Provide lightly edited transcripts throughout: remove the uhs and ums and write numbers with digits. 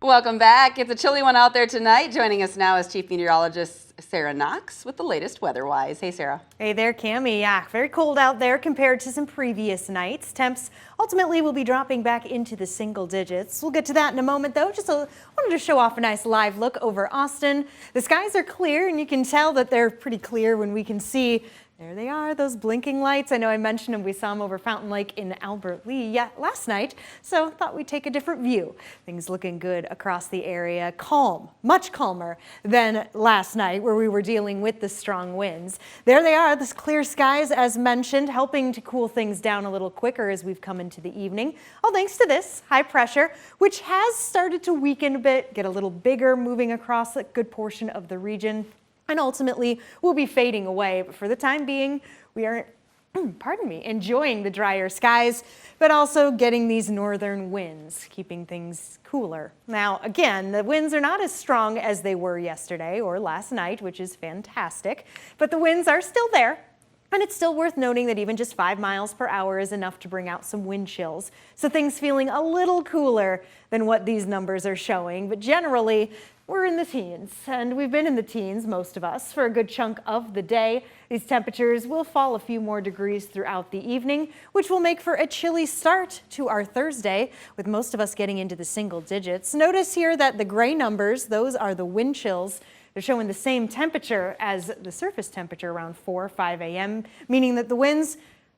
Welcome back. It's a chilly one out there tonight. Joining us now is Chief Meteorologist Sarah Knox with the latest weather-wise. Hey, Sarah. Hey there, Cammie. Yeah, very cold out there compared to some previous nights. Temps ultimately will be dropping back into the single digits. We'll get to that in a moment, though. Wanted to show off a nice live look over Austin. The skies are clear, and you can tell that they're pretty clear when we can see. There they are, those blinking lights. I know I mentioned them. We saw them over Fountain Lake in Albert Lea last night, so thought we'd take a different view. Things looking good across the area. Calm, much calmer than last night where we were dealing with the strong winds. There they are, the clear skies as mentioned, helping to cool things down a little quicker as we've come into the evening. All thanks to this high pressure, which has started to weaken a bit, get a little bigger, moving across a good portion of the region. And ultimately will be fading away. But for the time being, we are, enjoying the drier skies, but also getting these northern winds, keeping things cooler. Now, again, the winds are not as strong as they were yesterday or last night, which is fantastic, but the winds are still there. And it's still worth noting that even just 5 miles per hour is enough to bring out some wind chills. So things feeling a little cooler than what these numbers are showing, but generally, we're in the teens, and we've been in the teens, most of us, for a good chunk of the day. These temperatures will fall a few more degrees throughout the evening, which will make for a chilly start to our Thursday, with most of us getting into the single digits. Notice here that the gray numbers, those are the wind chills. They're showing the same temperature as the surface temperature around 4 or 5 a.m., meaning that the winds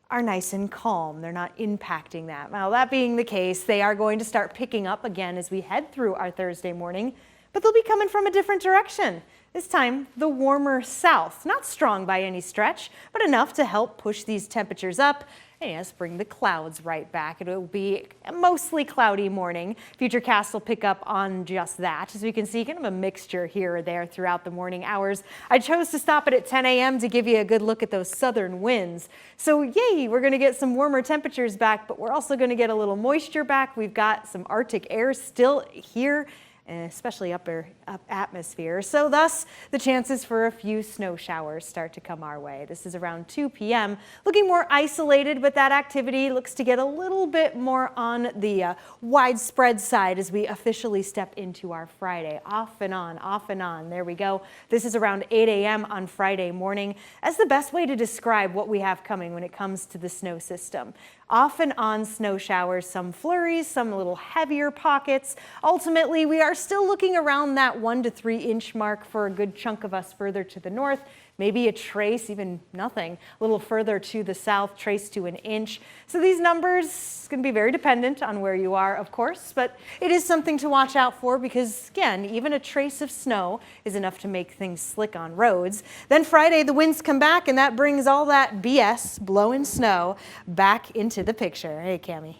are nice and calm. They're not impacting that. Now, that being the case, they are going to start picking up again as we head through our Thursday morning. But they'll be coming from a different direction. This time, the warmer south. Not strong by any stretch, but enough to help push these temperatures up and yes, bring the clouds right back. It will be a mostly cloudy morning. Futurecast will pick up on just that. As we can see, kind of a mixture here or there throughout the morning hours. I chose to stop it at 10 a.m. to give you a good look at those southern winds. So yay, we're going to get some warmer temperatures back, but we're also going to get a little moisture back. We've got some Arctic air still here, especially upper atmosphere. So thus, the chances for a few snow showers start to come our way. This is around 2 p.m. Looking more isolated, but that activity looks to get a little bit more on the widespread side as we officially step into our Friday. Off and on, off and on. There we go. This is around 8 a.m. on Friday morning as the best way to describe what we have coming when it comes to the snow system. Off and on snow showers, some flurries, some little heavier pockets. Ultimately, we are still looking around that 1 to 3 inch mark for a good chunk of us further to the north. Maybe a trace, even nothing. A little further to the south, trace to 1 inch. So these numbers can be very dependent on where you are, of course, but it is something to watch out for because, again, even a trace of snow is enough to make things slick on roads. Then Friday, the winds come back, and that brings all that BS, blowing snow, back into the picture. Hey, Cammie.